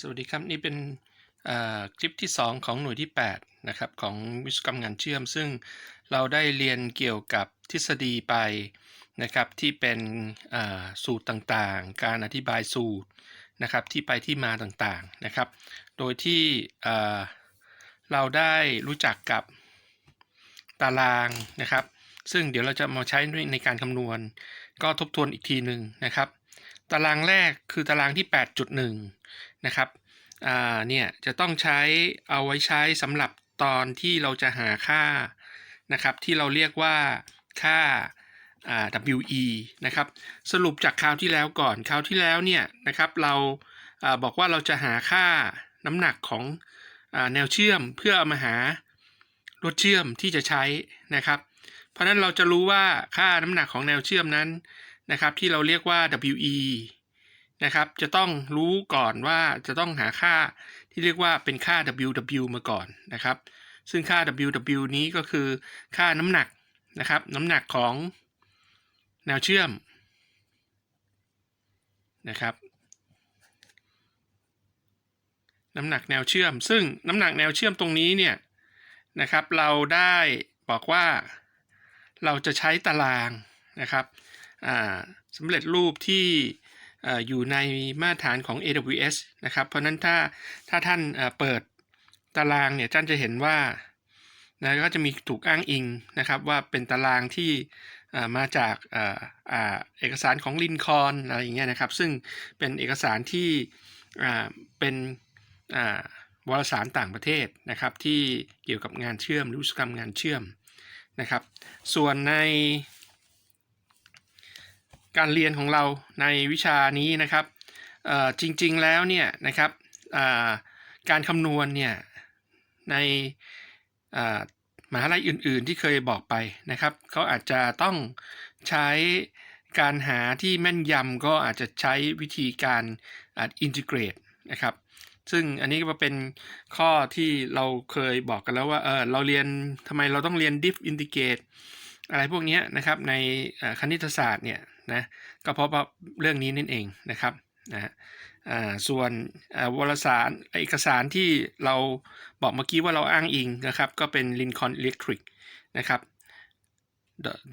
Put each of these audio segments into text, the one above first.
สวัสดีครับนี่เป็นคลิปที่2ของหน่วยที่8นะครับของวิศวกรรมงานเชื่อมซึ่งเราได้เรียนเกี่ยวกับทฤษฎีไปนะครับที่เป็นสูตรต่างๆการอธิบายสูตรนะครับที่ไปที่มาต่างๆนะครับโดยที่เราได้รู้จักกับตารางนะครับซึ่งเดี๋ยวเราจะมาใช้ในการคำนวณก็ทบทวนอีกทีหนึ่งนะครับตารางแรกคือตารางที่ 8.1 นะครับเนี่ยจะต้องเอาไว้ใช้สำหรับตอนที่เราจะหาค่านะครับที่เราเรียกว่าค่าWE นะครับสรุปจากคราวที่แล้วก่อนคราวที่แล้วเนี่ยนะครับเราบอกว่าเราจะหาค่าน้ำหนักของแนวเชื่อมเพื่อเอามาหาลวดเชื่อมที่จะใช้นะครับเพราะนั้นเราจะรู้ว่าค่าน้ำหนักของแนวเชื่อมนั้นนะครับที่เราเรียกว่า WE นะครับจะต้องรู้ก่อนว่าจะต้องหาค่าที่เรียกว่าเป็นค่า WW มาก่อนนะครับซึ่งค่า WW นี้ก็คือค่าน้ำหนักนะครับน้ำหนักของแนวเชื่อมนะครับน้ำหนักแนวเชื่อมซึ่งน้ำหนักแนวเชื่อมตรงนี้เนี่ยนะครับเราได้บอกว่าเราจะใช้ตารางนะครับสำเร็จรูปที่อยู่ในมาตรฐานของ AWS นะครับเพราะนั้นถ้าท่านเปิดตารางเนี่ยท่านจะเห็นว่าก็จะมีถูกอ้างอิงนะครับว่าเป็นตารางที่มาจากเอกสารของลินคอล์นอะไรอย่างเงี้ยนะครับซึ่งเป็นเอกสารที่เป็นวารสารต่างประเทศนะครับที่เกี่ยวกับงานเชื่อมหรือวิศวกรรมงานเชื่อมนะครับส่วนในการเรียนของเราในวิชานี้นะครับจริงๆแล้วเนี่ยนะครับการคำนวณเนี่ยในมหาลัยอื่นๆที่เคยบอกไปนะครับเขาอาจจะต้องใช้การหาที่แม่นยำก็อาจจะใช้วิธีการอินทิเกรตนะครับซึ่งอันนี้ก็เป็นข้อที่เราเคยบอกกันแล้วว่าเราเรียนทำไมเราต้องเรียน diff integrate อะไรพวกนี้นะครับในคณิตศาสตร์เนี่ยนะก็เพราะเรื่องนี้นั่นเองนะครับนะส่วนวารสารเอกสารที่เราบอกเมื่อกี้ว่าเราอ้างอิงนะครับก็เป็น Lincoln Electric นะครับ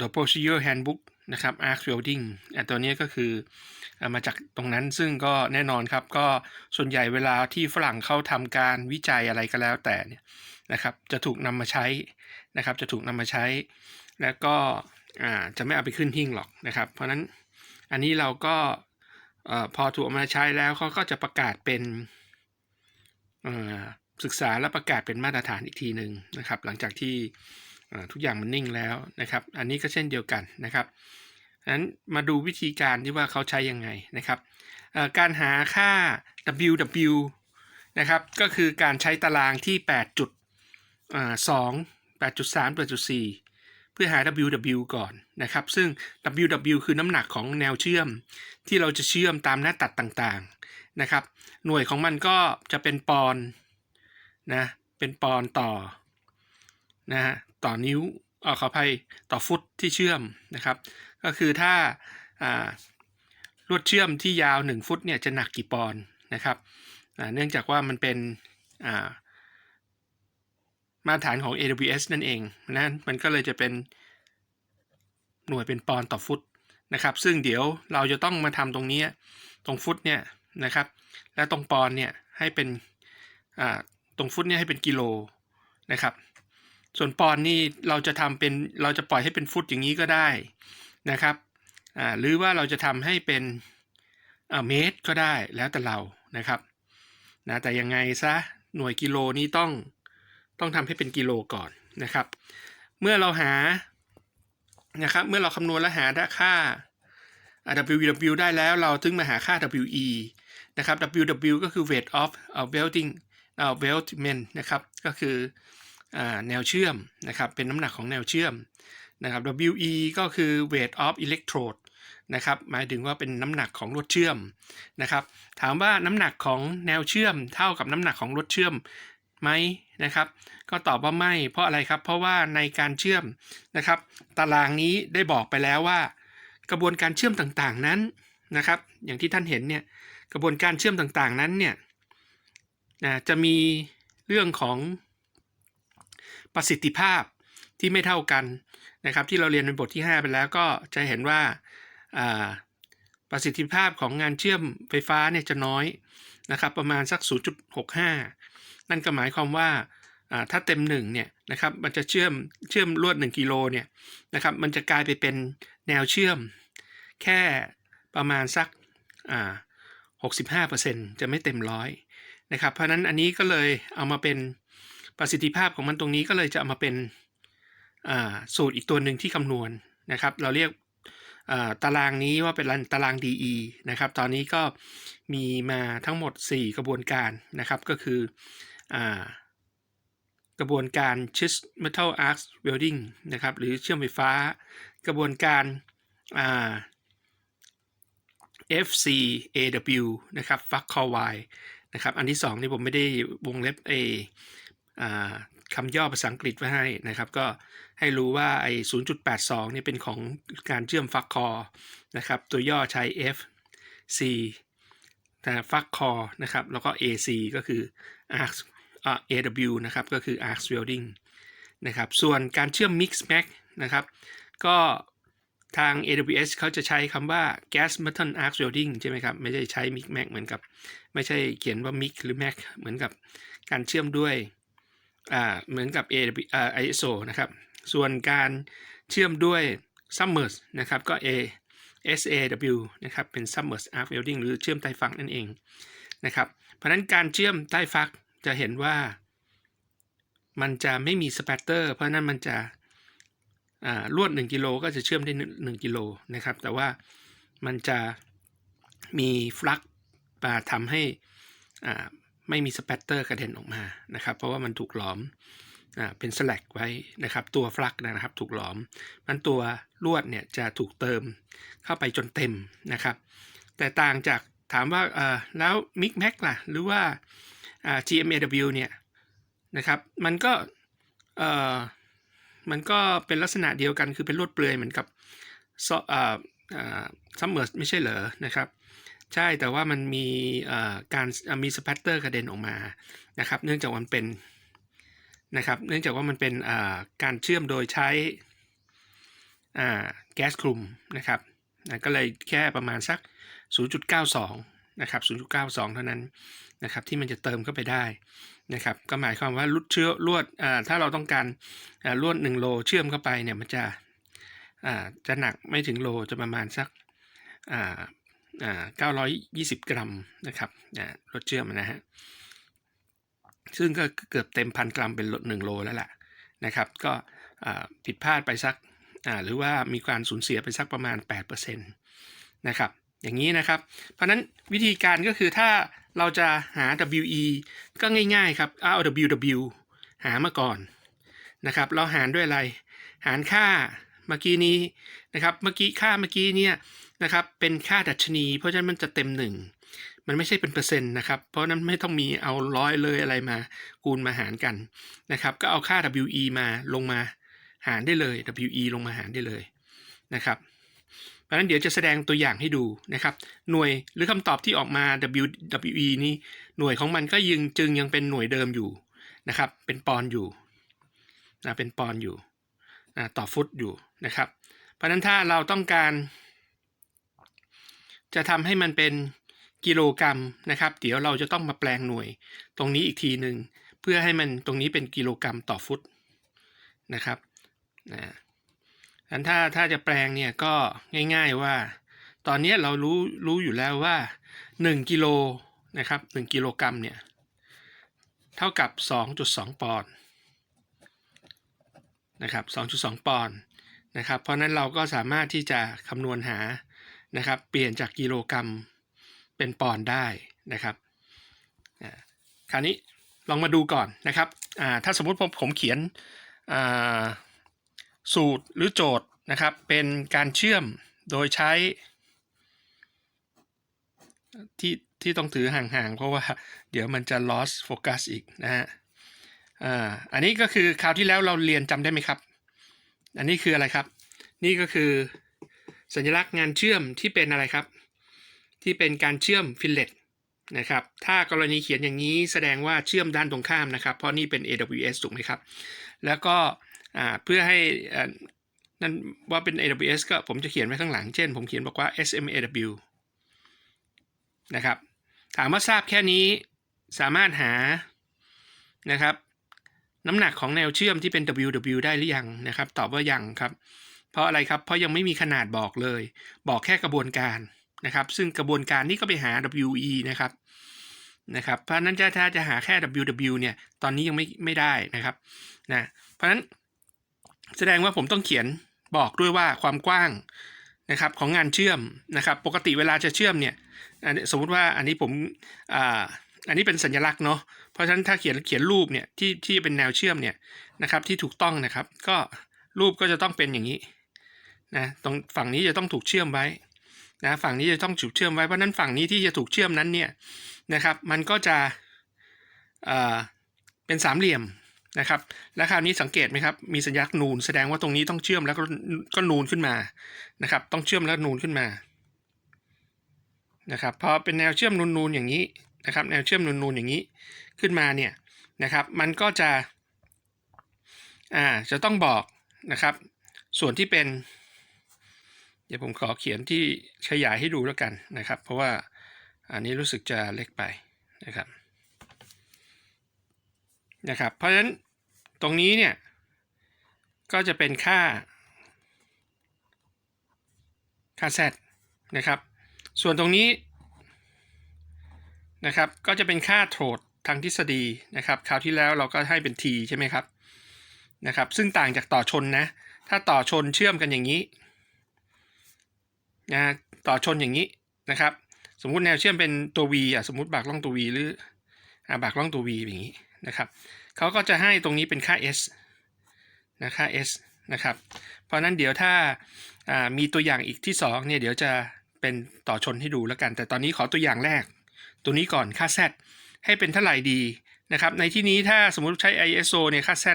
The Procedure Handbook นะครับ Arc Welding ตัวนี้ก็คือมาจากตรงนั้นซึ่งก็แน่นอนครับก็ส่วนใหญ่เวลาที่ฝรั่งเข้าทำการวิจัยอะไรก็แล้วแต่เนี่ยนะครับจะถูกนำมาใช้นะครับจะถูกนำมาใช้แล้วก็จะไม่เอาไปขึ้นหิ้งหรอกนะครับเพราะนั้นอันนี้เราก็พอถูกเอามาใช้แล้วเขาก็จะประกาศเป็นศึกษาและประกาศเป็นมาตรฐานอีกทีหนึ่งนะครับหลังจากที่ทุกอย่างมันนิ่งแล้วนะครับอันนี้ก็เช่นเดียวกันนะครับนั้นมาดูวิธีการที่ว่าเขาใช้ยังไงนะครับการหาค่า WW นะครับก็คือการใช้ตารางที่ 8.2 8.3 8.4 เพื่อหา WW ก่อนนะครับซึ่ง WW คือน้ำหนักของแนวเชื่อมที่เราจะเชื่อมตามหน้าตัดต่างๆนะครับหน่วยของมันก็จะเป็นปอนด์นะเป็นปอนด์ต่อนิ้วขออภัยต่อฟุตที่เชื่อมนะครับก็คือถ้าลวดเชื่อมที่ยาว1ฟุตเนี่ยจะหนักกี่ปอนด์นะครับเนื่องจากว่ามันเป็นมาตรฐานของ AWS นั่นเองนะมันก็เลยจะเป็นหน่วยเป็นปอนด์ต่อฟุตนะครับซึ่งเดี๋ยวเราจะต้องมาทำตรงนี้ตรงฟุตเนี่ยนะครับและตรงปอนด์เนี่ยให้เป็นตรงฟุตเนี่ยให้เป็นกิโลนะครับส่วนปอนด์นี่เราจะปล่อยให้เป็นฟุตอย่างนี้ก็ได้นะครับหรือว่าเราจะทำให้เป็นเมตรก็ได้แล้วแต่เรานะครับนะแต่ยังไงซะหน่วยกิโลนี้ต้องทำให้เป็นกิโลก่อนนะครับเมื่อเราหานะครับเมื่อเราคำนวณและหาค่า WW ได้แล้วเราถึงมาหาค่า WE นะครับ WW ก็คือ weight of welding weldment นะครับก็คือแนวเชื่อมนะครับเป็นน้ำหนักของแนวเชื่อมนะครับ WE ก็คือ weight of electrode นะครับหมายถึงว่าเป็นน้ำหนักของลวดเชื่อมนะครับถามว่าน้ำหนักของแนวเชื่อมเท่ากับน้ำหนักของลวดเชื่อมไหมนะครับก็ตอบว่าไม่เพราะอะไรครับเพราะว่าในการเชื่อมนะครับตารางนี้ได้บอกไปแล้วว่ากระบวนการเชื่อมต่างๆนั้นนะครับอย่างที่ท่านเห็นเนี่ยกระบวนการเชื่อมต่างๆนั้นเนี่ย จะมีเรื่องของประสิทธิภาพที่ไม่เท่ากันนะครับที่เราเรียนในบทที่5ไปแล้วก็จะเห็นว่าประสิทธิภาพของงานเชื่อมไฟฟ้าเนี่ยจะน้อยนะครับประมาณสัก 0.65 นั่นก็หมายความว่าถ้าเต็ม1เนี่ยนะครับมันจะเชื่อมลวด1กิโลเนี่ยนะครับมันจะกลายไปเป็นแนวเชื่อมแค่ประมาณสัก65% จะไม่เต็ม100นะครับเพราะนั้นอันนี้ก็เลยเอามาเป็นประสิทธิภาพของมันตรงนี้ก็เลยจะเอามาเป็นสูตรอีกตัวหนึ่งที่คำนวณนะครับเราเรียกตารางนี้ว่าเป็นตาราง DE นะครับตอนนี้ก็มีมาทั้งหมด4กระบวนการนะครับก็คือกระบวนการ sheet metal arc welding นะครับหรือเชื่อมไฟฟ้ากระบวนการFCAW นะครับ Flux Core Wire นะครับอันที่2นี่ผมไม่ได้วงเล็บคำย่อภาษาอังกฤษไว้ให้นะครับก็ให้รู้ว่าไอ้ 0.82 นี่เป็นของการเชื่อมฟักคอนะครับตัวย่อใช้ FC แต่ฟักคอนะครับแล้วก็ AC ก็คือ arc AW นะครับก็คือ arc welding นะครับส่วนการเชื่อม mix match นะครับก็ทาง AWS เขาจะใช้คำว่า gas metal arc welding ใช่ไหมครับไม่ใช่ใช้ mix match เหมือนกับไม่ใช่เขียนว่า mix หรือ match เหมือนกับการเชื่อมด้วยเหมือนกับ ISO นะครับส่วนการเชื่อมด้วย submerged นะครับก็ SAW นะครับเป็น submerged arc welding หรือเชื่อมใต้ฟักนั่นเองนะครับเพราะฉะนั้นการเชื่อมใต้ฟักจะเห็นว่ามันจะไม่มีสเปตเตอร์เพราะนั้นมันจะลวด1กิโลก็จะเชื่อมได้1กิโลนะครับแต่ว่ามันจะมีฟลักมาทำให้ไม่มีสเปตเตอร์กระเด็นออกมานะครับเพราะว่ามันถูกหลอมเป็นสแลกไว้นะครับตัวฟลักนะครับถูกหลอมมันตัวลวดเนี่ยจะถูกเติมเข้าไปจนเต็มนะครับแต่ต่างจากถามว่าแล้วมิกแม็กล่ะหรือว่าGMAW เนี่ยนะครับมันก็เป็นลักษณะเดียวกันคือเป็นลวดเปลือยเหมือนกับซัมเมอร์ไม่ใช่เหรอนะครับใช่แต่ว่ามันมีการมีสเปตเตอร์กระเด็นออกมานะครับเนื่องจากมันเป็นนะครับเนื่องจากว่ามันเป็นการเชื่อมโดยใช้แก๊สคลุมนะครับก็เลยแค่ประมาณสัก 0.92 นะครับ 0.92 เท่านั้นนะครับที่มันจะเติมเข้าไปได้นะครับก็หมายความว่าลวดถ้าเราต้องการลวด1โลเชื่อมเข้าไปเนี่ยมันจะหนักไม่ถึงโลจะประมาณสัก920 กรัมนะครับลวดเชื่อมนะฮะซึ่งก็เกือบเต็ม1,000 กรัมเป็น1โลแล้วล่ะนะครับก็ผิดพลาดไปสักหรือว่ามีการสูญเสียไปสักประมาณ 8% นะครับอย่างนี้นะครับเพราะนั้นวิธีการก็คือถ้าเราจะหา WE ก็ง่ายๆครับเอา WW หามาก่อนนะครับเราหารด้วยอะไรหารค่าเมื่อกี้นี้นะครับค่าเมื่อกี้เนี่ยนะครับเป็นค่าดัชนีเพราะฉะนั้นมันจะเต็ม1มันไม่ใช่เป็นเปอร์เซ็นต์นะครับเพราะนั้นไม่ต้องมีเอา100เลยอะไรมาคูณมาหารกันนะครับก็เอาค่า WE มาลงมาหารได้เลย WE ลงมาหารได้เลยนะครับเพราะฉะนั้นเดี๋ยวจะแสดงตัวอย่างให้ดูนะครับหน่วยหรือคำตอบที่ออกมา WE นี้หน่วยของมันก็ยังเป็นหน่วยเดิมอยู่นะครับเป็นปอนด์อยู่เป็นปอนด์อยู่ต่อฟุตอยู่นะครับเพราะฉะนั้นถ้าเราต้องการจะทำให้มันเป็นกิโลกรัมนะครับเดี๋ยวเราจะต้องมาแปลงหน่วยตรงนี้อีกทีหนึ่งเพื่อให้มันตรงนี้เป็นกิโลกรัมต่อฟุตนะครับถ้าจะแปลงเนี่ยก็ง่ายๆว่าตอนนี้เรารู้อยู่แล้วว่า1กิโลนะครับ1กิโลกรัมเนี่ยเท่ากับ 2.2 ปอนด์นะครับ 2.2 ปอนด์นะครับเพราะนั้นเราก็สามารถที่จะคำนวณหานะครับเปลี่ยนจากกิโลกรัมเป็นปอนด์ได้นะครับคราวนี้ลองมาดูก่อนนะครับถ้าสมมุติผมเขียนสูตรหรือโจทย์นะครับเป็นการเชื่อมโดยใช้ที่ต้องถือห่างๆเพราะว่าเดี๋ยวมันจะ lost focus อีกนะฮะอันนี้ก็คือคราวที่แล้วเราเรียนจำได้ไหมครับอันนี้คืออะไรครับนี่ก็คือสัญลักษณ์งานเชื่อมที่เป็นอะไรครับที่เป็นการเชื่อมฟิลเลต นะครับถ้ากรณีเขียนอย่างนี้แสดงว่าเชื่อมด้านตรงข้ามนะครับเพราะนี่เป็น AWS ถูกไหมครับแล้วก็เพื่อให้นั่นว่าเป็น AWS ก็ผมจะเขียนไว้ข้างหลังเช่นผมเขียนบอกว่า SMAW นะครับถามว่าทราบแค่นี้สามารถหานะครับน้ำหนักของแนวเชื่อมที่เป็น WW ได้หรือยังนะครับตอบว่ายังครับเพราะอะไรครับเพราะยังไม่มีขนาดบอกเลยบอกแค่กระบวนการนะครับซึ่งกระบวนการนี้ก็ไปหา WE นะครับเพราะนั้นถ้าจะหาแค่ WW เนี่ยตอนนี้ยังไม่ได้นะครับนะเพราะฉะนั้นแสดงว่าผมต้องเขียนบอกด้วยว่าความกว้างนะครับของงานเชื่อมนะครับปกติเวลาจะเชื่อมเนี่ยสมมุติว่าอันนี้ผมอันนี้เป็นสัญลักษณ์เนาะเพราะฉะนั้นถ้าเขียนรูปเนี่ยที่เป็นแนวเชื่อมเนี่ยนะครับที่ถูกต้องนะครับก็รูปก็จะต้องเป็นอย่างนี้นะตรงฝั่งนี้จะต้องถูกเชื่อมไว้นะฝั่งนี้จะต้องถูกเชื่อมไว้เพราะนั้นฝั่งนี้ที่จะถูกเชื่อมนั้นเนี่ยนะครับมันก็จะเป็นสามเหลี่ยมนะครับและคราวนี้สังเกตไหมครับมีสัญลักษณ์นูนแสดงว่าตรงนี้ต้องเชื่อมแล้วก็นูนขึ้นมานะครับต้องเชื่อมแล้วนูนขึ้นมานะครับพอเป็นแนวเชื่อมนูนๆอย่างนี้นะครับแนวเชื่อมนูนๆอย่างนี้ขึ้นมาเนี่ยนะครับมันก็จะต้องบอกนะครับส่วนที่เป็นเดี๋ยวผมขอเขียนที่ขยายให้ดูแล้วกันนะครับเพราะว่าอันนี้รู้สึกจะเล็กไปนะครับเพราะฉะนั้นตรงนี้เนี่ยก็จะเป็นค่าz นะครับส่วนตรงนี้นะครับก็จะเป็นค่าโทรดทางทฤษฎีนะครับคราวที่แล้วเราก็ให้เป็น t ใช่ไหมครับนะครับซึ่งต่างจากต่อชนนะถ้าต่อชนเชื่อมกันอย่างนี้นะต่อชนอย่างนี้นะครับสมมุติแนวเชื่อมเป็นตัว v สมมุติบากล่องตัว v หรือบากล่องตัว v อย่างนี้นะครับเขาก็จะให้ตรงนี้เป็นค่า s นะค่า s นะครับเพราะนั้นเดี๋ยวถ้ามีตัวอย่างอีกที่2เนี่ยเดี๋ยวจะเป็นต่อชนให้ดูแล้วกันแต่ตอนนี้ขอตัวอย่างแรกตัวนี้ก่อนค่า z ให้เป็นเท่าไหร่ดีนะครับในที่นี้ถ้าสมมุติใช้ ISO เนี่ยค่า z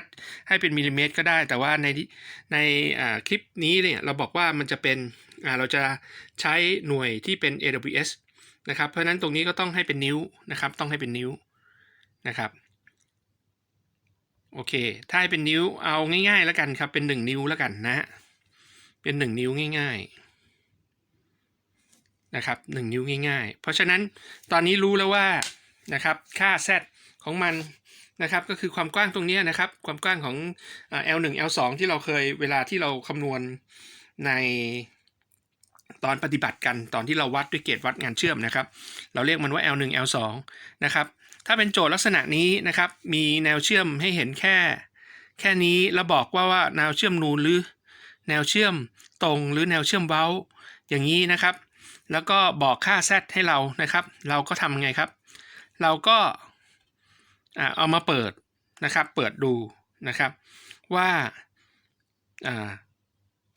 ให้เป็นมิลลิเมตรก็ได้แต่ว่าในคลิปนี้เนี่ยเราบอกว่ามันจะเป็นเราจะใช้หน่วยที่เป็น AWS นะครับเพราะนั้นตรงนี้ก็ต้องให้เป็นนิ้วนะครับต้องให้เป็นนิ้วนะครับโอเคถ้าให้เป็นนิ้วเอาง่ายๆแล้วกันครับเป็น1นิ้วแล้วกันนะเป็น1นิ้วง่ายๆนะครับ1นิ้วง่ายๆเพราะฉะนั้นตอนนี้รู้แล้วว่านะครับค่า z ของมันนะครับก็คือความกว้างตรงนี้นะครับความกว้างของ L1 L2 ที่เราเคยเวลาที่เราคำนวณในตอนปฏิบัติกันตอนที่เราวัดด้วยเกจวัดงานเชื่อมนะครับเราเรียกมันว่า L1 L2 นะครับถ้าเป็นโจทย์ลักษณะนี้นะครับมีแนวเชื่อมให้เห็นแค่นี้แล้วบอกว่าแนวเชื่อมนูนหรือแนวเชื่อมตรงหรือแนวเชื่อมเว้าอย่างนี้นะครับแล้วก็บอกค่า z ให้เรานะครับเราก็ทำไงครับเราก็เอามาเปิดนะครับเปิดดูนะครับว่า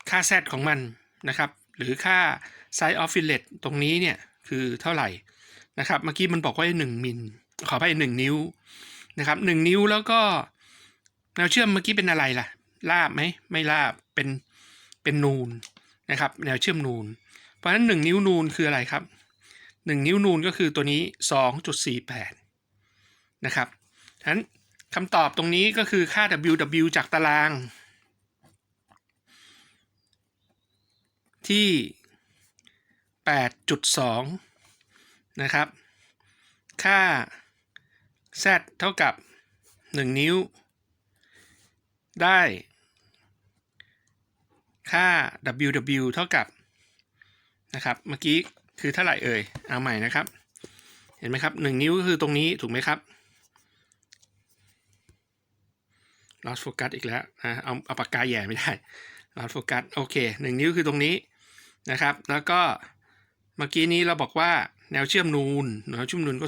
ค่า z ของมันนะครับหรือค่า size of fillet ตรงนี้เนี่ยคือเท่าไหร่นะครับเมื่อกี้มันบอกว่า1มิลขอไป1นิ้วนะครับ1นิ้วแล้วก็แนวเชื่อมเมื่อกี้เป็นอะไรล่ะราบไหมไม่ราบเป็นนูนนะครับแนวเชื่อมนูนเพราะฉะนั้น1นิ้วนูนคืออะไรครับ1นิ้วนูนก็คือตัวนี้ 2.48 นะครับฉะนั้นคำตอบตรงนี้ก็คือค่า WW จากตารางที่ 8.2 นะครับค่า z เท่ากับ1นิ้วได้ค่า WW เท่ากับนะครับเมื่อกี้คือเท่าไหร่เอ่ยเอาใหม่นะครับเห็นไหมครับ1นิ้วก็คือตรงนี้ถูกไหมครับ lost focus อีกแล้วเอาปากกาแย่ไม่ได้ lost focus โอเค1นิ้วคือตรงนี้นะครับแล้วก็เมื่อกี้นี้เราบอกว่าแนวเชื่อมนูนก็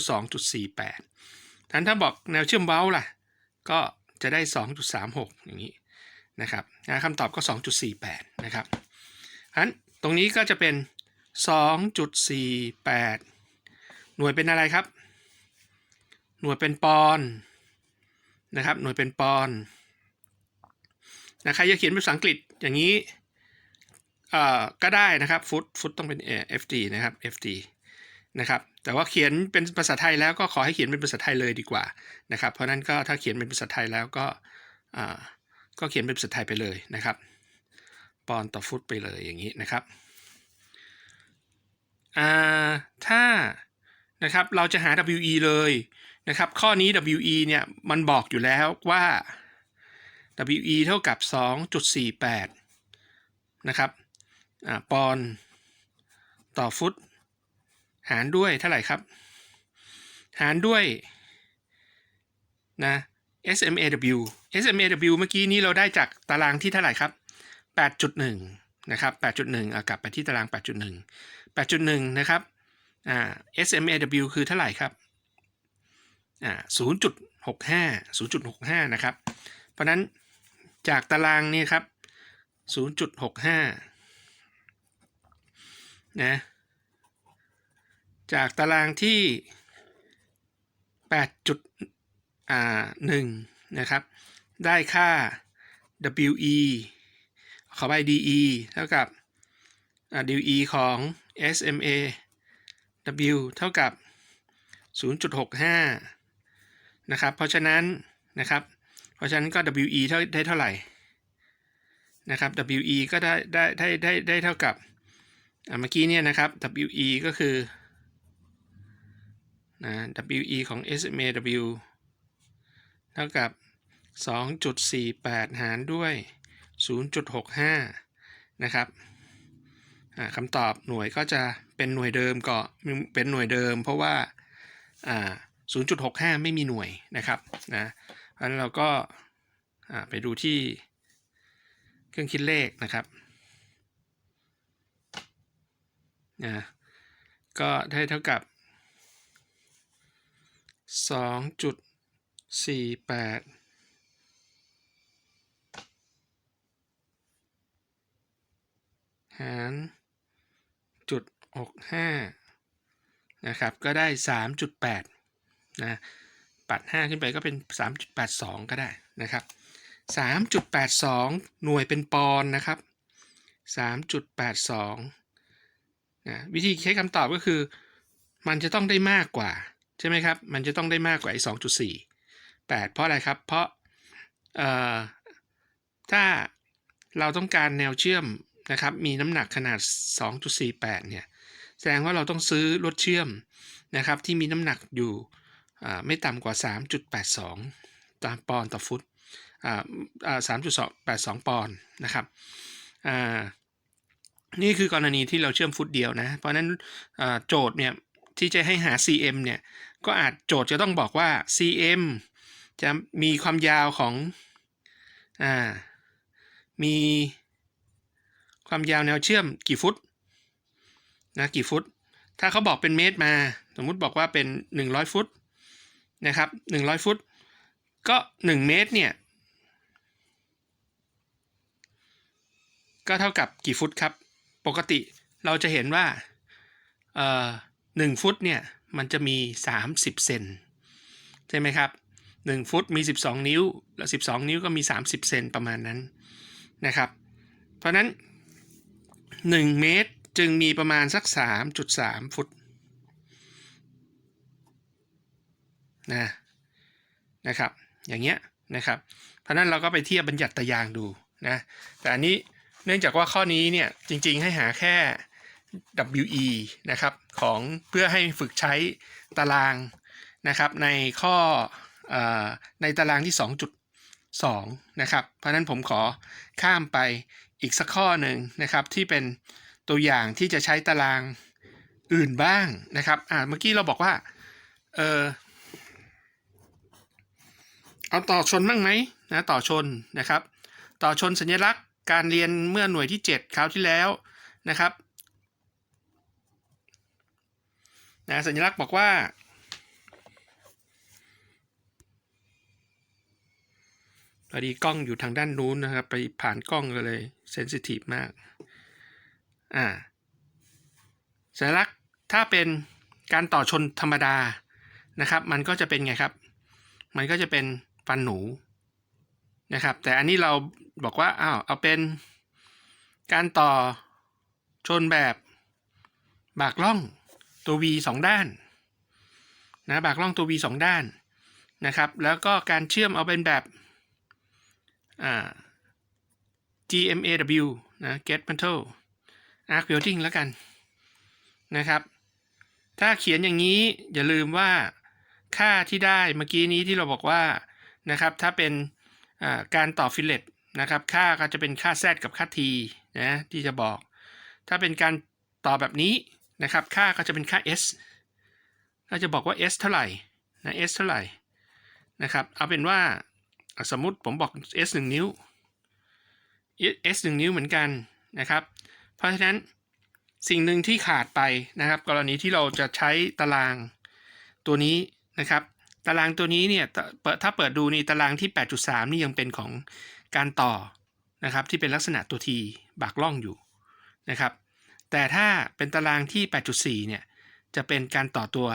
2.48 ถ้าบอกแนวเชื่อมเว้าล่ะก็จะได้ 2.36 อย่างนี้นะครับคำตอบก็ 2.48 นะครับฉะนั้นตรงนี้ก็จะเป็น 2.48 หน่วยเป็นอะไรครับหน่วยเป็นปอนด์นะครับหน่วยเป็นปอนด์ใครจะเขียนเป็นภาษาอังกฤษอย่างนี้ก็ได้นะครับฟุตต้องเป็นFT นะครับ FT นะครับ แต่ว่าเขียนเป็นภาษาไทยแล้วก็ขอให้เขียนเป็นภาษาไทยเลยดีกว่านะครับเพราะนั้นก็ถ้าเขียนเป็นภาษาไทยแล้วก็เขียนเป็นภาษาไทยไปเลยนะครับปอนด์ต่อฟุตไปเลยอย่างนี้นะครับถ้านะครับเราจะหา WE เลยนะครับข้อนี้ WE เนี่ยมันบอกอยู่แล้วว่า WE เท่ากับ 2.48 นะครับปอนด์ต่อฟุตหารด้วยเท่าไหร่ครับหารด้วยนะ SMAW เมื่อกี้นี้เราได้จากตารางที่เท่าไหร่ครับ 8.1 นะครับ 8.1 กลับไปที่ตาราง 8.1 นะครับSMAW คือเท่าไหร่ครับ0.65 นะครับเพราะนั้นจากตารางนี่ครับ 0.65 นะจากตารางที่ 8.1 นะครับได้ค่า WE ขอไป DE เท่ากับDE ของ SMAW เท่ากับ 0.65 นะครับเพราะฉะนั้นก็ WE ได้เท่าไหร่นะครับ WE ก็ได้เท่ากับเมื่อกี้เนี่ยนะครับ WE ก็คือWE ของ SMAW เท่ากับ 2.48 หารด้วย 0.65 นะครับคำตอบหน่วยก็จะเป็นหน่วยเดิมก็เป็นหน่วยเดิมเพราะว่า 0.65 ไม่มีหน่วยนะครับนะเพราะฉะนั้นเราก็ไปดูที่เครื่องคิดเลขนะครับก็ได้เท่ากับ 2.48 หาร0.65 นะครับก็ได้ 3.8 นะปัด5ขึ้นไปก็เป็น 3.82 ก็ได้นะครับ 3.82 หน่วยเป็นปอนด์นะครับ 3.82 วิธีใช้คำตอบก็คือมันจะต้องได้มากกว่าใช่ไหมครับมันจะต้องได้มากกว่า 2.48 เพราะอะไรครับเพราะถ้าเราต้องการแนวเชื่อมนะครับมีน้ำหนักขนาด 2.48 เนี่ยแสดงว่าเราต้องซื้อรถเชื่อมนะครับที่มีน้ำหนักอยู่ไม่ต่ำกว่า 3.82 ปอนด์ต่อฟุต3.82 ปอนด์นะครับนี่คือกรณีที่เราเชื่อมฟุตเดียวนะเพราะนั้นโจทย์เนี่ยที่จะให้หา CM เนี่ยก็โจทย์จะต้องบอกว่า CM จะมีความยาวของมีความยาวแนวเชื่อมกี่ฟุตนะกี่ฟุตถ้าเขาบอกเป็นเมตรมาสมมุติบอกว่าเป็น100ฟุตนะครับ100ฟุตก็1เมตรเนี่ยก็เท่ากับกี่ฟุตครับปกติเราจะเห็นว่า1ฟุตเนี่ยมันจะมี30เซนใช่ไหมครับ1ฟุตมี12นิ้วแล้ว12นิ้วก็มี30เซนประมาณนั้นนะครับเพราะนั้น1เมตรจึงมีประมาณสัก 3.3 ฟุตนะครับอย่างเงี้ยนะครับเพราะนั้นเราก็ไปเทียบบัญญัติตารางดูนะแต่อันนี้เนื่องจากว่าข้อนี้เนี่ยจริงๆให้หาแค่ WE นะครับของเพื่อให้ฝึกใช้ตารางนะครับในข้อในตารางที่ 2.2 นะครับเพราะนั้นผมขอข้ามไปอีกสักข้อหนึ่งนะครับที่เป็นตัวอย่างที่จะใช้ตารางอื่นบ้างนะครับเมื่อกี้เราบอกว่าเอาต่อชนบ้างไหมนะต่อชนนะครับต่อชนสัญลักษณ์การเรียนเมื่อหน่วยที่7คราวที่แล้วนะครับสัญลักษณ์บอกว่าพอดีกล้องอยู่ทางด้านนู้นนะครับไปผ่านกล้องก็เลยเซนซิทีฟมากสัญลักษณ์ถ้าเป็นการต่อชนธรรมดานะครับมันก็จะเป็นไงครับมันก็จะเป็นฟันหนูนะครับแต่อันนี้เราบอกว่าเอาเป็นการต่อชนแบบบากล่องตัว V 2 ด้าน นะบากล่องตัว v 2 ด้านนะครับแล้วก็การเชื่อมเอาเป็นแบบGMAW นะ Get Metal Arc Welding แล้วกันนะครับถ้าเขียนอย่างนี้อย่าลืมว่าค่าที่ได้เมื่อกี้นี้ที่เราบอกว่านะครับถ้าเป็นการต่อฟิลเลตนะครับค่าก็จะเป็นค่า Z กับค่า T นะที่จะบอกถ้าเป็นการต่อแบบนี้นะครับค่าก็จะเป็นค่า S ก็จะบอกว่า S เท่าไหร่นะ S เท่าไหร่นะครับเอาเป็นว่าสมมุติผมบอก S 1 นิ้ว S 1 นิ้วเหมือนกันนะครับเพราะฉะนั้นสิ่งหนึ่งที่ขาดไปนะครับกรณีที่เราจะใช้ตารางตัวนี้นะครับตารางตัวนี้เนี่ยถ้าเปิดดูนี่ตารางที่ 8.3 นี่ยังเป็นของการต่อนะครับที่เป็นลักษณะตัว T บากล่องอยู่นะครับแต่ถ้าเป็นตารางที่ 8.4 เนี่ยจะเป็นการต่อตัว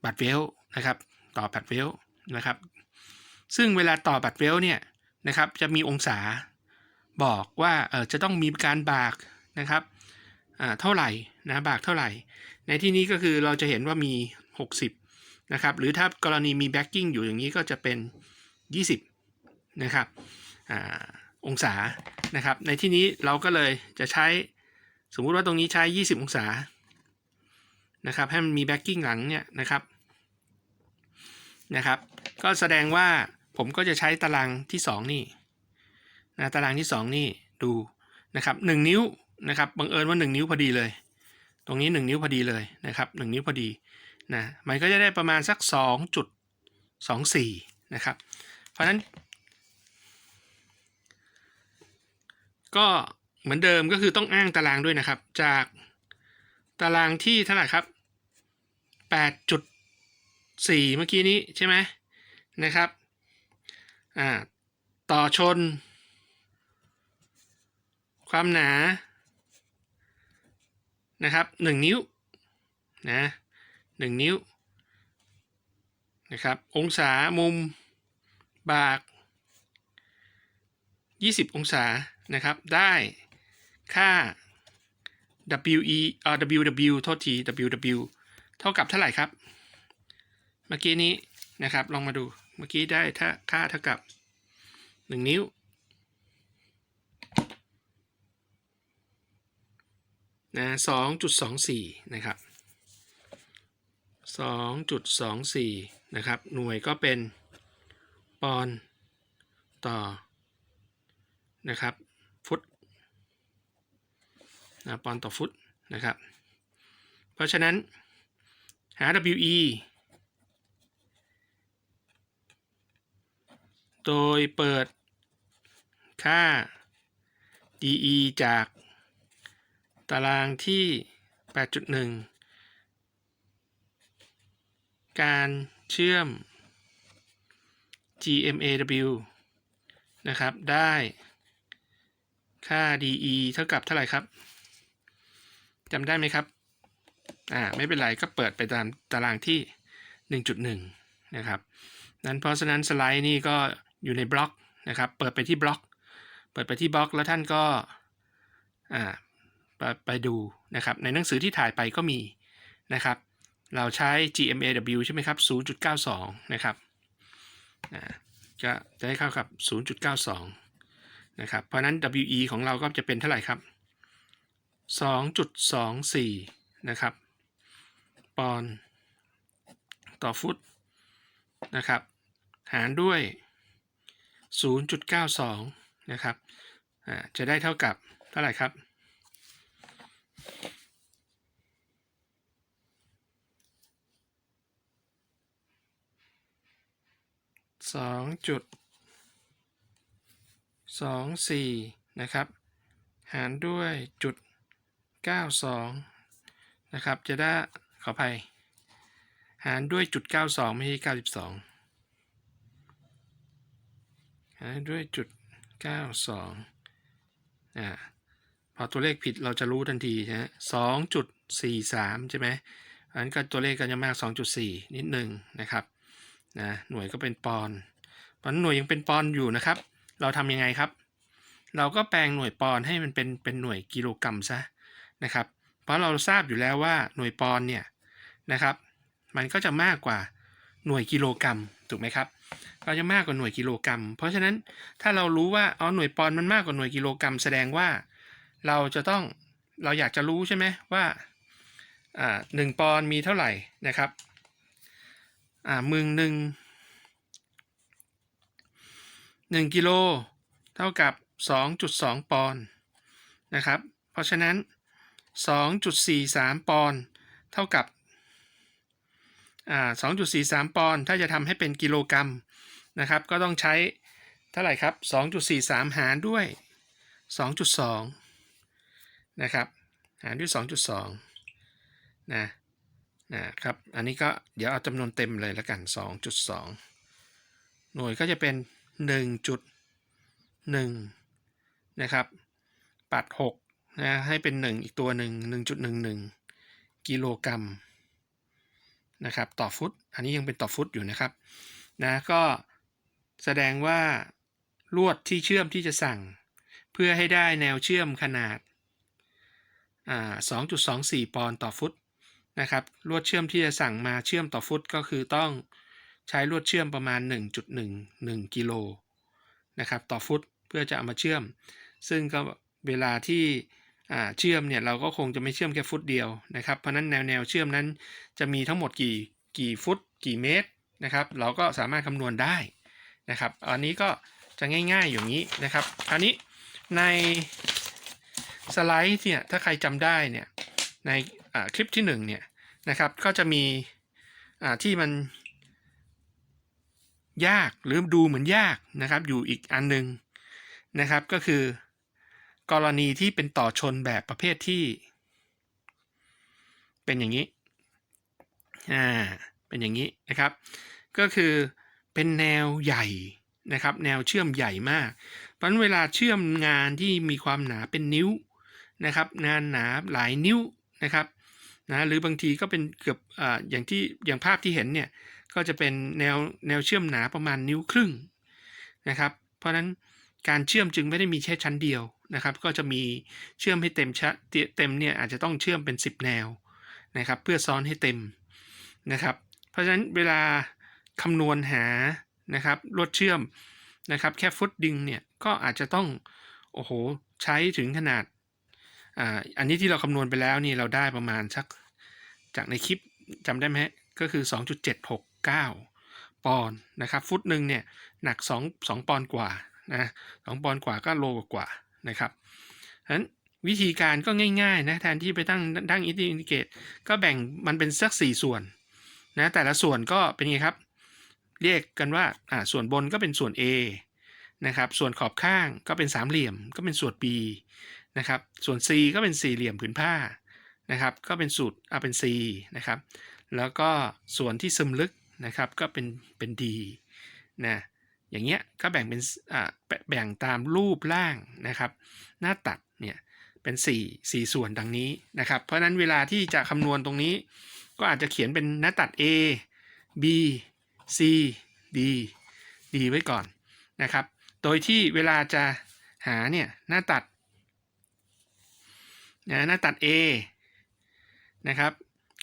บัตเวลนะครับต่อบัตเวลนะครับซึ่งเวลาต่อบัตเวลเนี่ยนะครับจะมีองศาบอกว่าจะต้องมีการบากนะครับเท่าไหร่นะบากเท่าไหร่ในที่นี้ก็คือเราจะเห็นว่ามี60นะครับหรือถ้ากรณีมีแบ็กกิ้งอยู่อย่างนี้ก็จะเป็น20นะครับองศานะครับในที่นี้เราก็เลยจะใช้สมมุติว่าตรงนี้ใช้20องศานะครับให้มันมีแบ็กกิ้งหลังเนี่ยนะครับก็แสดงว่าผมก็จะใช้ตารางที่2นี่นะตารางที่2นี่ดูนะครับ1นิ้วนะครับบังเอิญว่า1นิ้วพอดีเลยตรงนี้1นิ้วพอดีเลยนะครับ1นิ้วพอดีนะมันก็จะได้ประมาณสัก 2.24 นะครับเพราะฉะนั้นก็เหมือนเดิมก็คือต้องอ้างตารางด้วยนะครับจากตารางที่เท่าไหร่ครับ 8.4 เมื่อกี้นี้ใช่ไหมนะครับต่อชนความหนานะครับ1นิ้วนะ1นิ้วนะครับองศามุมบาก20องศานะครับได้ค่า WW โทษที WW เท่ากับเท่าไหร่ครับเมื่อกี้นี้นะครับลองมาดูเมื่อกี้ได้ค่าเท่ากับ1นิ้วนะ 2.24 นะครับ 2.24 นะครับหน่วยก็เป็นปอนด์ต่อนะครับฟุตนะปอนด์ต่อฟุตนะครับเพราะฉะนั้นหา WE โดยเปิดค่า DE จากตารางที่ 8.1 การเชื่อม GMAW นะครับได้ค่า DE เท่ากับเท่าไหร่ครับจำได้ไหมครับไม่เป็นไรก็เปิดไปตามตารางที่ 1.1 นะครับนั้นเพราะฉะนั้นสไลด์นี่ก็อยู่ในบล็อกนะครับเปิดไปที่บล็อกแล้วท่านก็ไปดูนะครับในหนังสือที่ถ่ายไปก็มีนะครับเราใช้ GMAW ใช่ไหมครับ 0.92 นะครับจะได้เข้ากับ 0.92 นะครับเพราะนั้น WE ของเราก็จะเป็นเท่าไหร่ครับ 2.24 นะครับปอนด์ต่อฟุตนะครับหารด้วย 0.92 นะครับจะได้เท่ากับเท่าไหร่ครับ2.24 นะครับหารด้วยจุด92นะครับจะได้ขออภัยหารด้วยจุด92ไม่ใช่92หารด้วยจุด92พอตัวเลขผิดเราจะรู้ทันทีนะ 2.43 ใช่ไหมอันนั้นก็ตัวเลขก็จะมาก 2.4 นิดนึงนะครับหน่วยก็เป็นปอนด์เพราะหน่วยยังเป็นปอนด์อยู่นะครับเราทำยังไงครับเราก็แปลงหน่วยปอนด์ให้มันเป็นหน่วยกิโลกรัมซะนะครับเพราะเราทราบอยู่แล้วว่าหน่วยปอนด์เนี่ยนะครับ มันก็จะมากกว่าหน่วยกิโลกรัมถูกไหมครับก็จะมากกว่าหน่วยกิโลกรัมเพราะฉะนั้นถ้าเรารู้ว่าหน่วยปอนด์มันมากกว่าหน่วยกิโลกรัมแสดงว่าเราอยากจะรู้ใช่ไหมว่า1 ปอนด์มีเท่าไหร่นะครับมึง1กิโลเท่ากับ 2.2 ปอนด์นะครับเพราะฉะนั้น 2.43 ปอนด์เท่ากับ2.43 ปอนด์ถ้าจะทำให้เป็นกิโลกรัมนะครับก็ต้องใช้เท่าไหร่ครับ 2.43 หารด้วย 2.2 นะครับหารด้วย 2.2 นะครับอันนี้ก็เดี๋ยวเอาจำนวนเต็มเลยแล้วกัน 2.2 หน่วยก็จะเป็น 1.1 นะครับปัด6นะให้เป็น1อีกตัวหนึ่ง 1.11 กิโลกรัมนะครับต่อฟุตอันนี้ยังเป็นต่อฟุตอยู่นะครับนะก็แสดงว่าลวดที่เชื่อมที่จะสั่งเพื่อให้ได้แนวเชื่อมขนาด2.24 ปอนด์ต่อฟุตนะครับลวดเชื่อมที่จะสั่งมาเชื่อมต่อฟุตก็คือต้องใช้ลวดเชื่อมประมาณ 1.11 กิโลนะครับต่อฟุตเพื่อจะเอามาเชื่อมซึ่งก็เวลาที่เชื่อมเนี่ยเราก็คงจะไม่เชื่อมแค่ฟุตเดียวนะครับเพราะนั้นแนวเชื่อมนั้นจะมีทั้งหมดกี่ฟุตกี่เมตรนะครับเราก็สามารถคำนวณได้นะครับอันนี้ก็จะง่ายๆอย่างนี้นะครับคราวนี้ในสไลด์เนี่ยถ้าใครจำได้เนี่ยในคลิปที่1เนี่ยนะครับก็จะมีที่มันยากหรือดูเหมือนยากนะครับอยู่อีกอันนึงนะครับก็คือกรณีที่เป็นต่อชนแบบประเภทที่เป็นอย่างนี้เป็นอย่างนี้นะครับก็คือเป็นแนวใหญ่นะครับแนวเชื่อมใหญ่มากเพราะฉะนั้นเวลาเชื่อมงานที่มีความหนาเป็นนิ้วนะครับงานหนาหลายนิ้วนะครับนะหรือบางทีก็เป็นเกือบอย่างภาพที่เห็นเนี่ยก็จะเป็นแนวเชื่อมหนาประมาณ1.5 นิ้วนะครับเพราะฉะนั้นการเชื่อมจึงไม่ได้มีแค่ชั้นเดียวนะครับก็จะมีเชื่อมให้เต็มเนี่ยอาจจะต้องเชื่อมเป็น10 แนวนะครับเพื่อซ้อนให้เต็มนะครับเพราะฉะนั้นเวลาคำนวณหานะครับลวดเชื่อมนะครับแค่ฟุตดึงเนี่ยก็อาจจะต้องใช้ถึงขนาดอันนี้ที่เราคำนวณไปแล้วนี่เราได้ประมาณสักจากในคลิปจำได้ไหมก็คือ 2.769 ปอนด์นะครับฟุตหนึ่งเนี่ยหนัก2 ปอนด์กว่านะ2 ปอนด์กว่าก็โลกว่านะครับฉะนั้นวิธีการก็ง่ายๆนะแทนที่ไปตั้งอินดิเกตก็แบ่งมันเป็นสัก4 ส่วนนะแต่ละส่วนก็เป็นไงครับเรียกกันว่าส่วนบนก็เป็นส่วน A นะครับส่วนขอบข้างก็เป็น3 เหลี่ยมก็เป็นส่วน B นะครับส่วน C ก็เป็น4 เหลี่ยมผืนผ้านะครับก็เป็นสูตรเป็น C นะครับแล้วก็ส่วนที่ซึมลึกนะครับก็เป็น D นะอย่างเงี้ยก็แบ่งเป็นแบ่งตามรูปร่างนะครับหน้าตัดเนี่ยเป็น4 ส่วนดังนี้นะครับเพราะนั้นเวลาที่จะคำนวณตรงนี้ก็อาจจะเขียนเป็นหน้าตัด A B C D ไว้ก่อนนะครับโดยที่เวลาจะหาเนี่ยหน้าตัดA นะครับ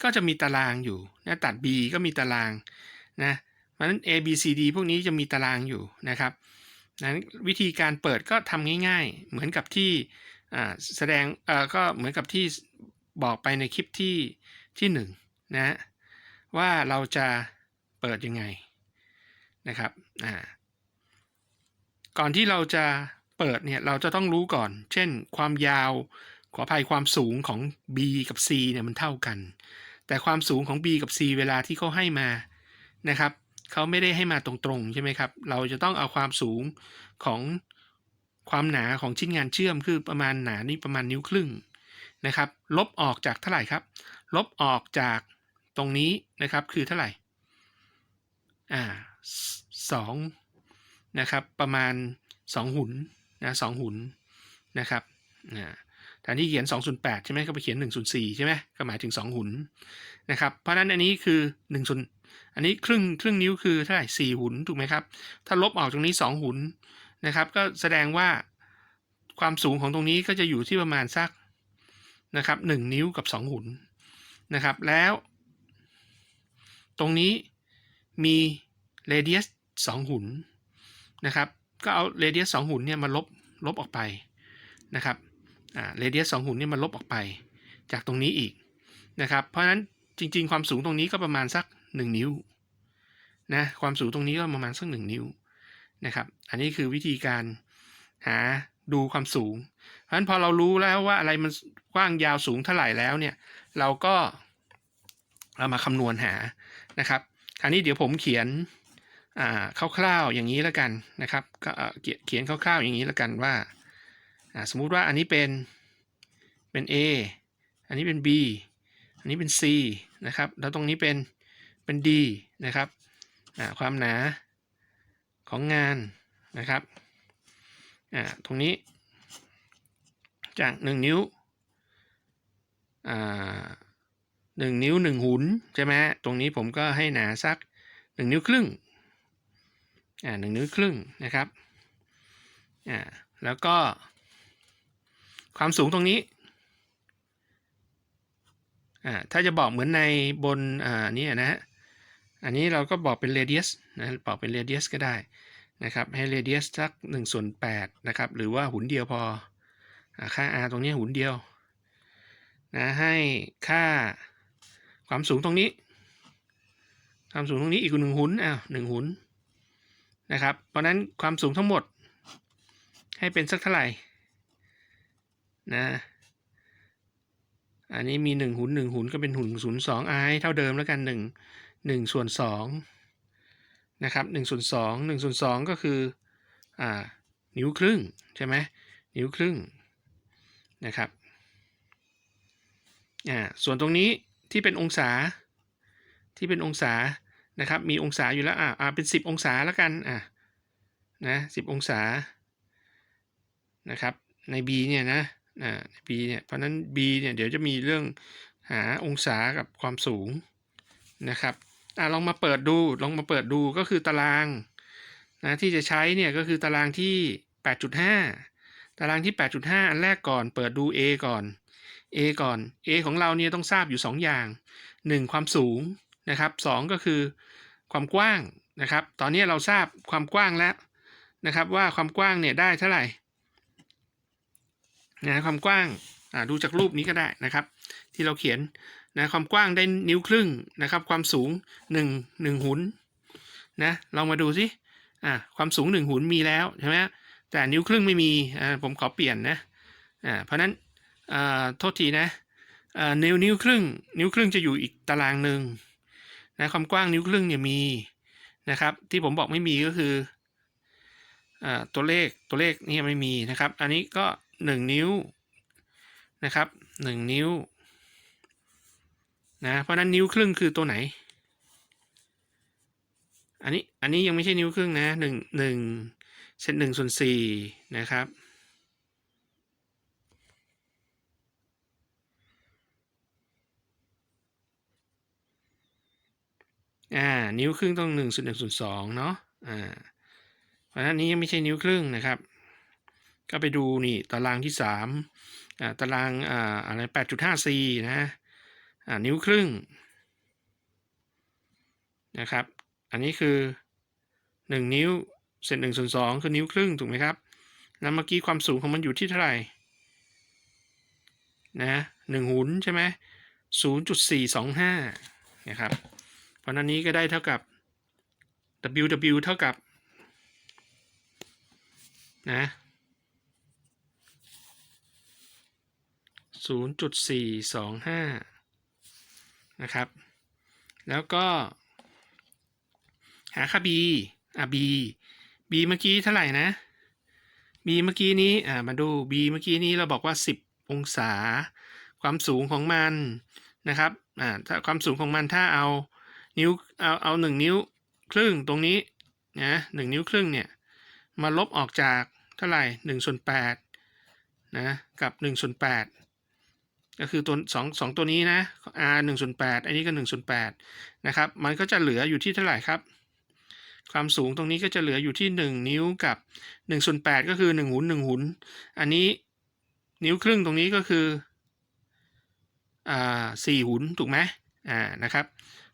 ก็จะมีตารางอยู่หน้าตัด B ก็มีตารางนะเพราะฉะนั้น A B C D พวกนี้จะมีตารางอยู่นะครับนั้นวิธีการเปิดก็ทำง่ายๆเหมือนกับที่แสดงก็เหมือนกับที่บอกไปในคลิปที่1นะว่าเราจะเปิดยังไงนะครับก่อนที่เราจะเปิดเนี่ยเราจะต้องรู้ก่อนเช่นความยาวขออภัยความสูงของ B กับ C เนี่ยมันเท่ากันแต่ความสูงของ B กับ C เวลาที่เขาให้มานะครับเขาไม่ได้ให้มาตรงๆใช่ไหมครับเราจะต้องเอาความสูงของความหนาของชิ้นงานเชื่อมคือประมาณหนานี่ประมาณ1.5 นิ้วนะครับลบออกจากเท่าไหร่ครับลบออกจากตรงนี้นะครับคือเท่าไหร่2นะครับประมาณ2 หุนนะ2 หุนนะครับแทนที่เขียน2/8ใช่ไหมก็ไปเขียน1/4ใช่ไหมก็หมายถึง2 หุนนะครับเพราะนั้นอันนี้คืออันนี้ครึ่งนิ้วคือเท่าไหร่4 หุนถูกไหมครับถ้าลบออกตรงนี้2 หุนนะครับก็แสดงว่าความสูงของตรงนี้ก็จะอยู่ที่ประมาณสักนะครับ1 นิ้วกับ2 หุนนะครับแล้ว ตรงนี้มี radius 2 หุนนะครับก็เอา radius 2 หุนเนี่ยมาลบออกไปนะครับradius 2 หุนเนี่ยมาลบออกไปจากตรงนี้อีกนะครับเพราะฉะนั้นจริงๆความสูงตรงนี้ก็ประมาณสัก1 นิ้วนะความสูงตรงนี้ก็ประมาณสัก1 นิ้วนะครับอันนี้คือวิธีการหาดูความสูงเพราะฉะนั้นพอเรารู้แล้วว่าอะไรมันกว้างยาวสูงเท่าไหร่แล้วเนี่ยเราก็เอามาคำนวณหานะครับคราวนี้เดี๋ยวผมเขียนคร่าวๆอย่างนี้แล้วกันนะครับก็เขียนคร่าวๆอย่างนี้แล้วกันว่าสมมุติว่าอันนี้เป็น A อันนี้เป็น B อันนี้เป็น C นะครับแล้วตรงนี้เป็น D นะครับความหนาของงานนะครับตรงนี้จาก1 นิ้ว1 นิ้ว 1 หุนใช่ไหมตรงนี้ผมก็ให้หนาสัก1 นิ้วครึ่ง1 นิ้วครึ่งนะครับแล้วก็ความสูงตรงนี้ถ้าจะบอกเหมือนในบนนี่นะฮะอันนี้เราก็บอกเป็น radius นะบอกเป็น radius ก็ได้นะครับให้ radius สัก1/8นะครับหรือว่าหุนเดียวพอค่า r ตรงนี้หุนเดียวนะให้ค่าความสูงตรงนี้ความสูงตรงนี้อีก1 หุน1 หุนนะครับเพราะนั้นความสูงทั้งหมดให้เป็นสักเท่าไหร่นะอันนี้มี1 หุน 1 หุนก็เป็นหุน0.2 r เท่าเดิมแล้วกัน1/2นะครับ1/2ก็คือนิ้วครึ่งใช่ไหมนิ้วครึ่งนะครับส่วนตรงนี้ที่เป็นองศานะครับมีองศาอยู่แล้วเป็น10 องศาแล้วกันนะ10 องศานะครับใน B เนี่ยนะB เนี่ยเพราะนั้น B เนี่ยเดี๋ยวจะมีเรื่องหาองศากับความสูงนะครับลองมาเปิดดูก็คือตารางนะที่จะใช้เนี่ยก็คือตารางที่ 8.5 ตารางที่ 8.5 อันแรกก่อนเปิดดู A ก่อน A ของเราเนี่ยต้องทราบอยู่2 อย่าง1ความสูงนะครับ2ก็คือความกว้างนะครับตอนนี้เราทราบความกว้างแล้วนะครับว่าความกว้างเนี่ยได้เท่าไหร่นะความกว้างดูจากรูปนี้ก็ได้นะครับที่เราเขียนนะความกว้างได้1 นิ้วครึ่งนะครับความสูง1 หุนนะลองมาดูสิความสูง1 หุนมีแล้วใช่ไหมแต่1 นิ้วครึ่งไม่มีผมขอเปลี่ยนนะเพราะนั้นโทษทีนะนิ้วครึ่งจะอยู่อีกตารางหนึ่งนะความกว้างนิ้วครึ่งเนี่ยมีนะครับที่ผมบอกไม่มีก็คือตัวเลขนี่ไม่มีนะครับอันนี้ก็1 นิ้วนะครับ1 นิ้วนะเพราะนั้นนิ้วครึ่งคือตัวไหนอันนี้ยังไม่ใช่นิ้วครึ่งนะ1 เศษ 1/4นะครับนิ้วครึ่งต้อง1 ส่วน 1/2เนาะเพราะฉะนั้นนี้ยังไม่ใช่นิ้วครึ่งนะครับก็ไปดูนี่ตารางที่3ตารางอะไร 8.5C นะนิ้วครึ่งนะครับอันนี้คือ1 นิ้วเศษ 1/2คือนิ้วครึ่งถูกไหมครับแล้วเมื่อกี้ความสูงของมันอยู่ที่เท่าไหร่นะ1 หุนใช่ไหม0.425นะครับเพราะนั้นนี้ก็ได้เท่ากับ WW เท่ากับนะ0.425นะครับแล้วก็หาค่า B B เมื่อกี้เท่าไหร่นะ B เมื่อกี้นี้มาดู B เมื่อกี้นี้เราบอกว่า10 องศาความสูงของมันนะครับถ้าความสูงของมันถ้าเอานิ้วเอา1 นิ้วครึ่งตรงนี้นะ1 นิ้วครึ่งเนี่ยมาลบออกจากเท่าไหร่1/8นะกับ1/8ก็คือตัว2 ตัวนี้นะ r 1/8อันนี้ก็1/8นะครับมันก็จะเหลืออยู่ที่เท่าไหร่ครับความสูงตรงนี้ก็จะเหลืออยู่ที่1 นิ้วกับ1/8ก็คือ1 หุน 1 หุนอันนี้นิ้วครึ่งตรงนี้ก็คือ4 หุนถูกไหมนะครับ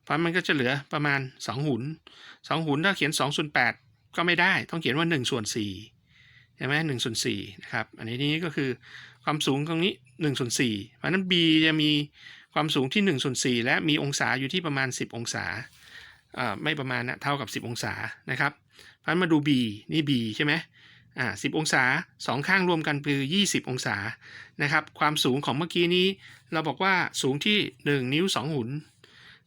เพราะมันก็จะเหลือประมาณ2 หุน2 หุนถ้าเขียน2/8ก็ไม่ได้ต้องเขียนว่า1/4ใช่ไหม1/4นะครับอันนี้ก็คือความสูงตรงนี้1/4เพราะนั้น b จะมีความสูงที่1/4และมีองศาอยู่ที่ประมาณ10องศาไม่ประมาณนะเท่ากับ10องศานะครับเพราะนั้นมาดู b นี่ b ใช่ไหม10องศา2ข้างรวมกันคือ20องศานะครับความสูงของเมื่อกี้นี้เราบอกว่าสูงที่1นิ้ว2หุน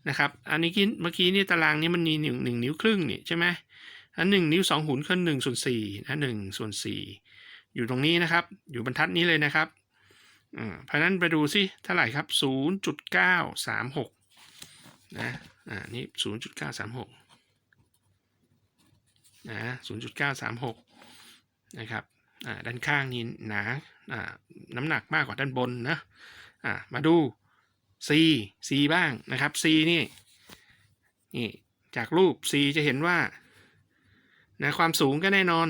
นะครับอันนี้เมื่อกี้นี่ตารางนี้มันมี1นิ้วครึ่งนี่ใช่ไหมอัน1นิ้ว2หุนคือ1/4นะ1/4อยู่ตรงนี้นะครับอยู่บรรทัดนี้เลยนะครับเพราะนั้นไปดูสิเท่าไหร่ครับ0.936นะนี่0.936นะ0.936นะครับด้านข้างนี้หนาน้ำหนักมากกว่าด้านบนนะมาดู C บ้างนะครับ C นี่จากรูป C จะเห็นว่านะความสูงก็แน่นอน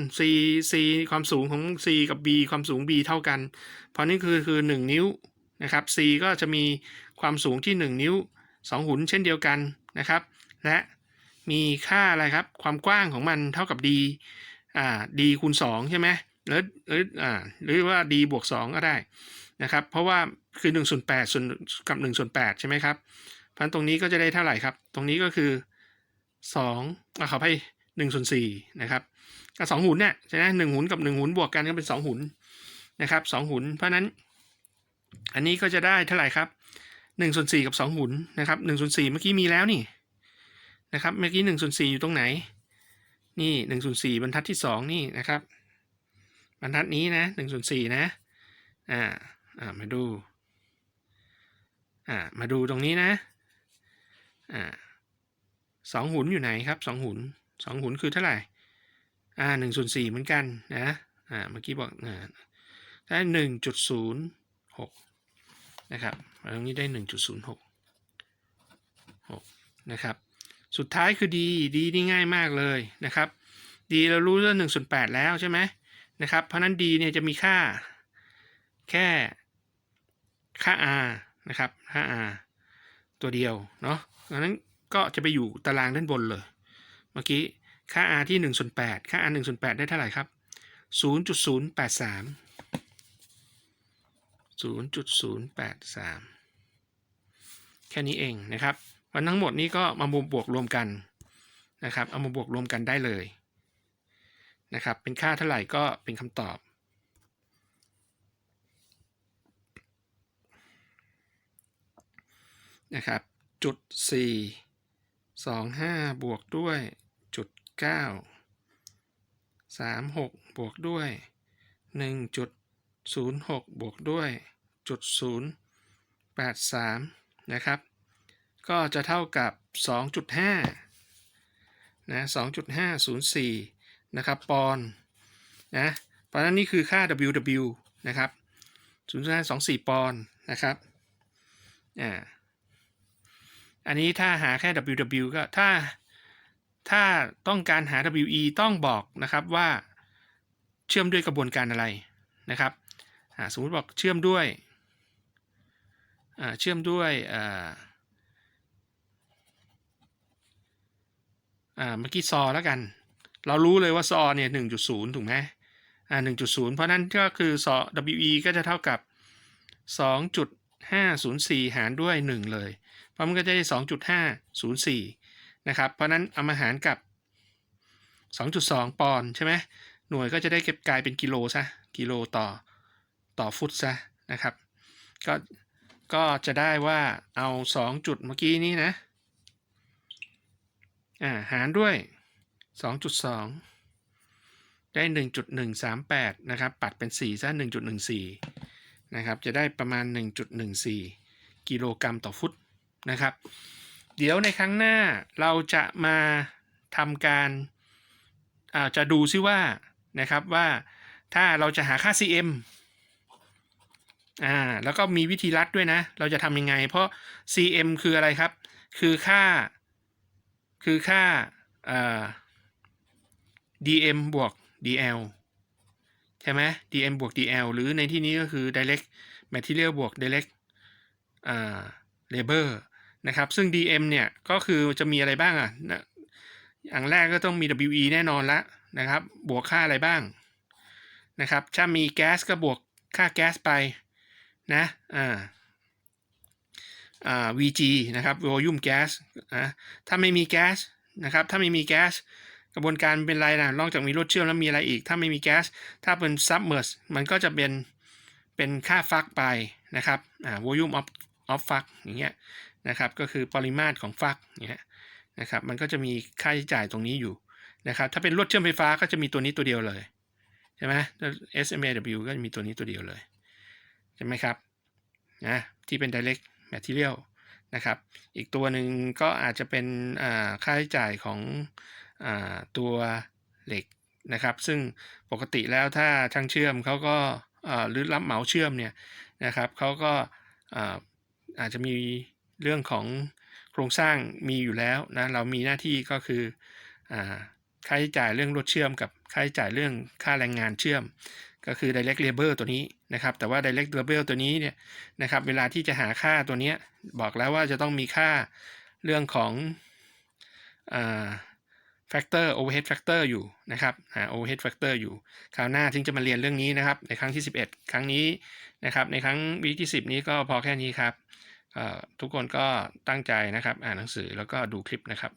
C ความสูงของ C กับ B ความสูง B เท่ากันเพราะนี่คือ1นิ้วนะครับ C ก็จะมีความสูงที่1นิ้ว2หุนเช่นเดียวกันนะครับและมีค่าอะไรครับความกว้างของมันเท่ากับ D D คูณ2ใช่ไหมหรือว่า D บวก2ก็ได้นะครับเพราะว่าคือ1/8ส่วนกับ1/8ใช่ไหมครับเพราะตรงนี้ก็จะได้เท่าไหร่ครับตรงนี้ก็คือ2ขอให้1/4นะครับก็2หุนเนี่ยใช่ไหม1หุนกับ1หุนบวกกันก็เป็น2หุนนะครับ2หุนเพราะนั้นอันนี้ก็จะได้เท่าไหร่ครับ1/4กับ2หุนนะครับ1/4เมื่อกี้มีแล้วนี่นะครับเมื่อกี้1/4อยู่ตรงไหนนี่1/4บรรทัดที่2นี่นะครับบรรทัดนี้นะ1/4นะมาดูตรงนี้นะ2หุนอยู่ไหนครับ2หุน2หุนคือเท่าไหร่1/4เหมือนกันนะเมื่อกี้บอกได้ 1.06 นะครับตรงนี้ได้ 1.06นะครับสุดท้ายคือดีนี่ง่ายมากเลยนะครับดีเรารู้เรื่อง1/8แล้วใช่ไหมนะครับเพราะนั้นดีเนี่ยจะมีค่าแค่ค่า r นะครับค่า r ตัวเดียวเนาะดังนั้นก็จะไปอยู่ตารางด้านบนเลยเมื่อกี้ค่า r ที่1/8ค่า r 1/8ได้เท่าไหร่ครับ 0.083 แค่นี้เองนะครับวันทั้งหมดนี้ก็มาบวกรวมกันนะครับเอามาบวกรวมกันได้เลยนะครับเป็นค่าเท่าไหร่ก็เป็นคำตอบนะครับจุด425บวกด้วยจุด936บวกด้วย1.06บวกด้วยจุด083นะครับก็จะเท่ากับ 2.5 นะ 2.504 นะครับปอนด์นะเพราะฉะนั้นนี่คือค่า WW นะครับ 0.524 ปอนด์นะครับอันนี้ถ้าหาแค่ WW ก็ถ้าต้องการหา WE ต้องบอกนะครับว่าเชื่อมด้วยกระบวนการอะไรนะครับสมมุติบอกเชื่อมด้วยเมื่อกี้ซอแล้วกันเรารู้เลยว่าซอเนี่ย 1.0 ถูกไหม1.0 เพราะนั้นก็คือซอ WE ก็จะเท่ากับ 2.504 หารด้วย 1 เลยเพราะมันก็จะได้ 2.504 นะครับเพราะนั้นเอามาหารกับ 2.2 ปอนด์ใช่ไหมหน่วยก็จะได้เก็บกลายเป็นกิโลซะกิโลต่อฟุตซะนะครับก็จะได้ว่าเอา2จุดเมื่อกี้นี้นะหารด้วย 2.2 ได้ 1.138 นะครับปัดเป็น4ซะ 1.14 นะครับจะได้ประมาณ 1.14 กิโลกรัมต่อฟุตนะครับเดี๋ยวในครั้งหน้าเราจะมาทำการจะดูซิว่านะครับว่าถ้าเราจะหาค่า cm แล้วก็มีวิธีลัดด้วยนะเราจะทำยังไงเพราะ cm คืออะไรครับคือค่าdm บวก dl ใช่ไหม dm บวก dl หรือในที่นี้ก็คือ direct material บวก direct labor นะครับซึ่ง DM เนี่ยก็คือจะมีอะไรบ้างนะอย่างแรกก็ต้องมี WE แน่นอนละนะครับบวกค่าอะไรบ้างนะครับถ้ามีแก๊สก็บวกค่าแก๊สไปนะVG นะครับ volume gas นะถ้าไม่มีแก๊สนะครับถ้าไม่มีแก๊สกระบวนการเป็นไรนะนอกจากมีรถเชื่อมแล้วมีอะไรอีกถ้าไม่มีแก๊สถ้าเป็น submerge มันก็จะเป็นค่าฟักไปนะครับvolume of ฟักอย่างเงี้ยนะครับก็คือปริมาตรของฟักอย่างเงี้ยนะครับมันก็จะมีค่าใช้จ่ายตรงนี้อยู่นะครับถ้าเป็นรถเชื่อมไฟฟ้าก็จะมีตัวนี้ตัวเดียวเลยใช่ไหม SMAW ก็จะมีตัวนี้ตัวเดียวเลยใช่ไหมครับนะที่เป็น direct material นะครับอีกตัวหนึ่งก็อาจจะเป็นค่าใช้จ่ายของตัวเหล็กนะครับซึ่งปกติแล้วถ้าช่างเชื่อมเขาก็หรือรับเหมาเชื่อมเนี่ยนะครับเขาก็อาจจะมีเรื่องของโครงสร้างมีอยู่แล้วนะเรามีหน้าที่ก็คือค่าใช้จ่ายเรื่องรถเชื่อมกับค่าใช้จ่ายเรื่องค่าแรงงานเชื่อมก็คือ direct labor ตัวนี้นะครับแต่ว่า direct labor ตัวนี้เนี่ยนะครับเวลาที่จะหาค่าตัวนี้บอกแล้วว่าจะต้องมีค่าเรื่องของfactor overhead factor อยู่นะครับoverhead factor อยู่คราวหน้าถึงจะมาเรียนเรื่องนี้นะครับในครั้งที่11ครั้งนี้นะครับในครั้งวีคที่10นี้ก็พอแค่นี้ครับทุกคนก็ตั้งใจนะครับอ่านหนังสือแล้วก็ดูคลิปนะครับ